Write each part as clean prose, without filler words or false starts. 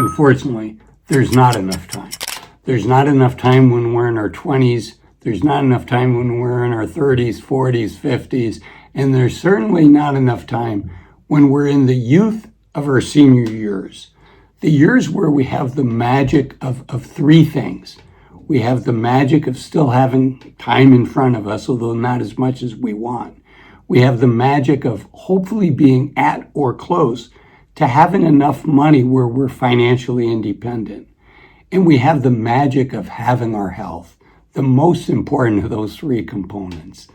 unfortunately, there's not enough time. There's not enough time when we're in our 20s. There's not enough time when we're in our 30s, 40s, 50s. And there's certainly not enough time when we're in the youth of our senior years. The years where we have the magic of three things. We have the magic of still having time in front of us, although not as much as we want. We have the magic of hopefully being at or close to having enough money where we're financially independent. And we have the magic of having our health, the most important of those three components.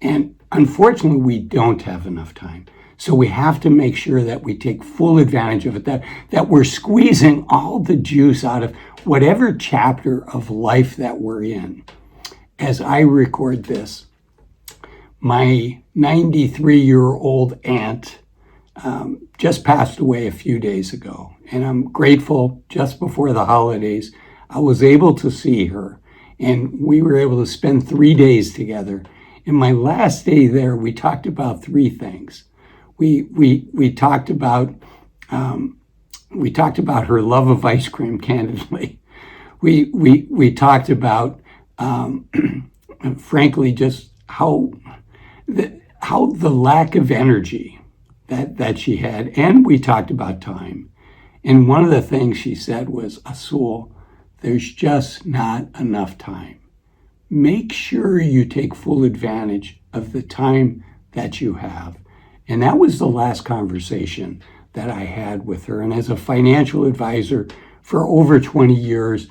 And unfortunately, we don't have enough time. So we have to make sure that we take full advantage of it, that we're squeezing all the juice out of whatever chapter of life that we're in. As I record this, my 93-year-old aunt just passed away a few days ago. And I'm grateful just before the holidays, I was able to see her. And we were able to spend 3 days together. In my last day there, we talked about three things. We talked about her love of ice cream, candidly. We talked about frankly just how the lack of energy that she had, and we talked about time. And one of the things she said was, Azul, there's just not enough time. Make sure you take full advantage of the time that you have. And that was the last conversation that I had with her. And as a financial advisor for over 20 years,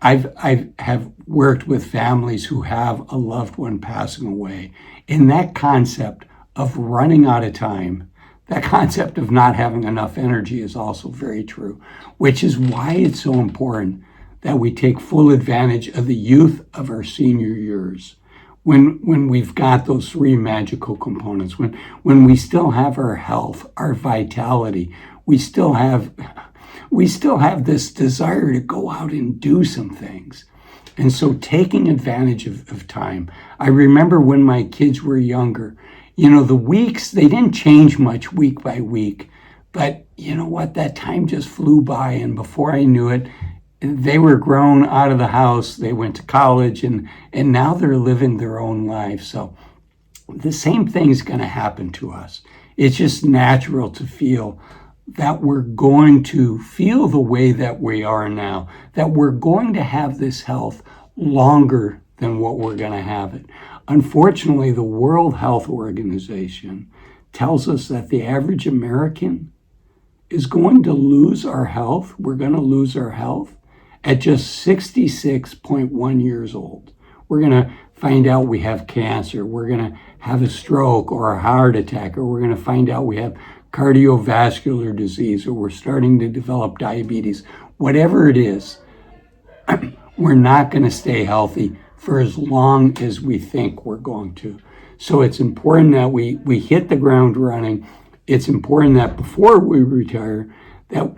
I have worked with families who have a loved one passing away. And that concept of running out of time, that concept of not having enough energy is also very true, which is why it's so important that we take full advantage of the youth of our senior years. When we've got those three magical components, when we still have our health, our vitality, we still have this desire to go out and do some things. And so taking advantage of time. I remember when my kids were younger, the weeks, they didn't change much week by week, but you know what, that time just flew by, and before I knew it, they were grown out of the house, they went to college, and now they're living their own lives. So the same thing's going to happen to us. It's just natural to feel that we're going to feel the way that we are now, that we're going to have this health longer than what we're going to have it. Unfortunately, the World Health Organization tells us that the average American is going to lose our health. We're going to lose our health at just 66.1 years old. We're going to find out we have cancer. We're going to have a stroke or a heart attack, or we're going to find out we have cardiovascular disease, or we're starting to develop diabetes. Whatever it is, we're not going to stay healthy for as long as we think we're going to. So it's important that we hit the ground running. It's important that before we retire, that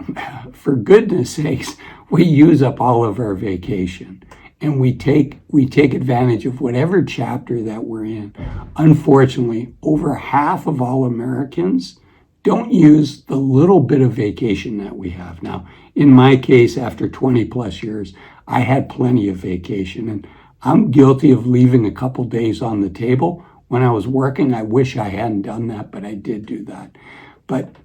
for goodness sakes, we use up all of our vacation and we take advantage of whatever chapter that we're in. Unfortunately, over half of all Americans don't use the little bit of vacation that we have. Now, in my case, after 20 plus years, I had plenty of vacation, and I'm guilty of leaving a couple days on the table when I was working. I wish I hadn't done that, but I did do that. But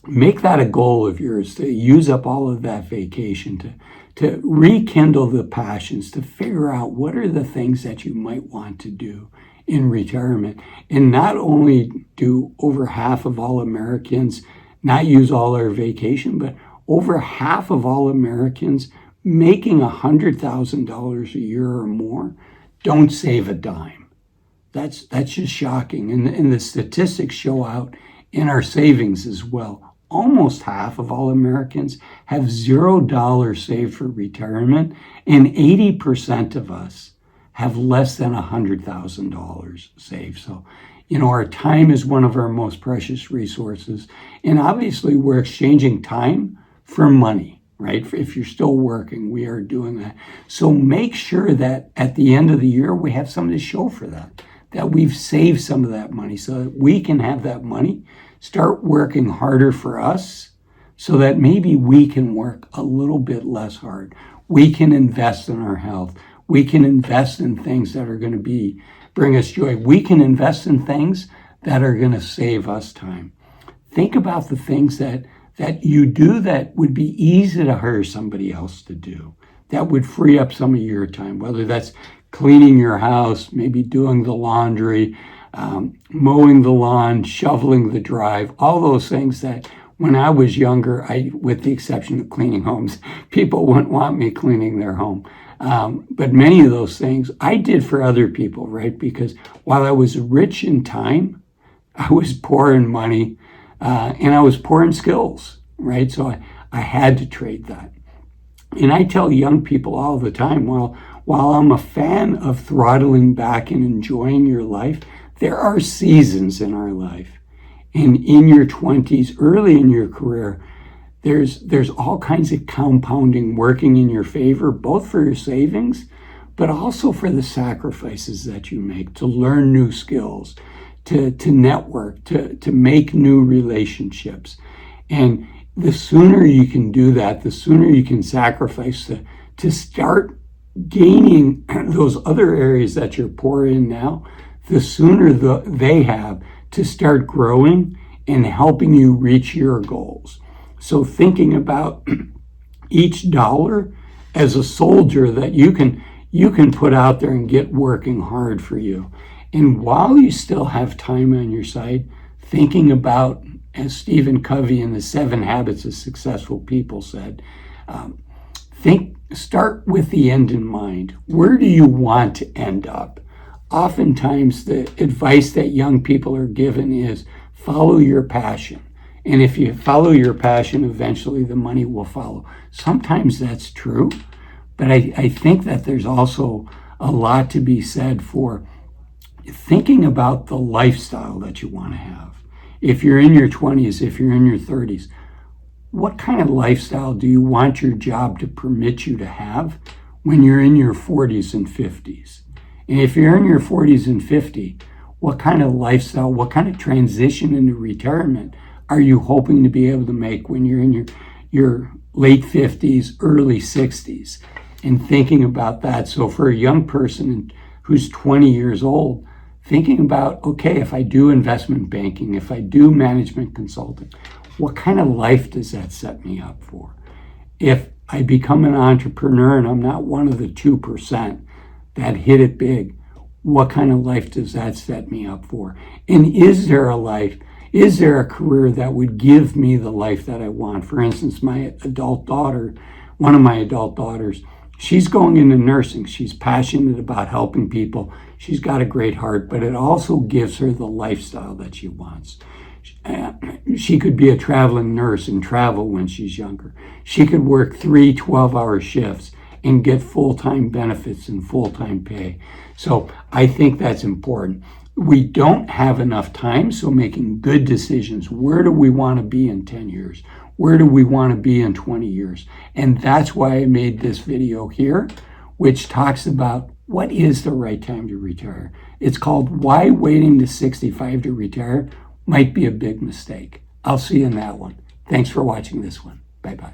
make that a goal of yours, to use up all of that vacation, to rekindle the passions, to figure out what are the things that you might want to do in retirement. And not only do over half of all Americans not use all their vacation, but over half of all Americans making $100,000 a year or more don't save a dime. That's just shocking. And the statistics show out in our savings as well. Almost half of all Americans have $0 saved for retirement, and 80% of us have less than $100,000 saved. So, our time is one of our most precious resources. And obviously, we're exchanging time for money, right? If you're still working, we are doing that. So make sure that at the end of the year, we have something to show for that we've saved some of that money so that we can have that money start working harder for us so that maybe we can work a little bit less hard. We can invest in our health. We can invest in things that are going to bring us joy. We can invest in things that are going to save us time. Think about the things that you do that would be easy to hire somebody else to do, that would free up some of your time, whether that's cleaning your house, maybe doing the laundry, mowing the lawn, shoveling the drive, all those things that when I was younger, with the exception of cleaning homes, people wouldn't want me cleaning their home. But many of those things I did for other people, right? Because while I was rich in time, I was poor in money, and I was poor in skills, right? So I had to trade that. And I tell young people all the time, while I'm a fan of throttling back and enjoying your life, there are seasons in our life. And in your 20s, early in your career, there's all kinds of compounding working in your favor, both for your savings, but also for the sacrifices that you make to learn new skills, to network, to make new relationships. And the sooner you can do that, the sooner you can sacrifice to start gaining those other areas that you're poor in now, the sooner they have to start growing and helping you reach your goals. So thinking about each dollar as a soldier that you can put out there and get working hard for you. And while you still have time on your side, thinking about, as Stephen Covey in the 7 Habits of Successful People said, start with the end in mind. Where do you want to end up? Oftentimes the advice that young people are given is follow your passion. And if you follow your passion, eventually the money will follow. Sometimes that's true, but I think that there's also a lot to be said for thinking about the lifestyle that you want to have. If you're in your 20s, if you're in your 30s, what kind of lifestyle do you want your job to permit you to have when you're in your 40s and 50s? And if you're in your 40s and 50s, what kind of lifestyle, what kind of transition into retirement are you hoping to be able to make when you're in your late 50s, early 60s? And thinking about that. So for a young person who's 20 years old, thinking about, okay, if I do investment banking, if I do management consulting, what kind of life does that set me up for? If I become an entrepreneur and I'm not one of the 2% that hit it big, what kind of life does that set me up for? And is there a career that would give me the life that I want? For instance, one of my adult daughters, she's going into nursing. She's passionate about helping people. She's got a great heart, but it also gives her the lifestyle that she wants. She could be a traveling nurse and travel when she's younger. She could work 3 12-hour shifts and get full-time benefits and full-time pay. So I think that's important. We don't have enough time, so making good decisions. Where do we want to be in 10 years? Where do we want to be in 20 years? And that's why I made this video here, which talks about what is the right time to retire. It's called Why Waiting to 65 to Retire Might Be a Big Mistake. I'll see you in that one. Thanks for watching this one. Bye-bye.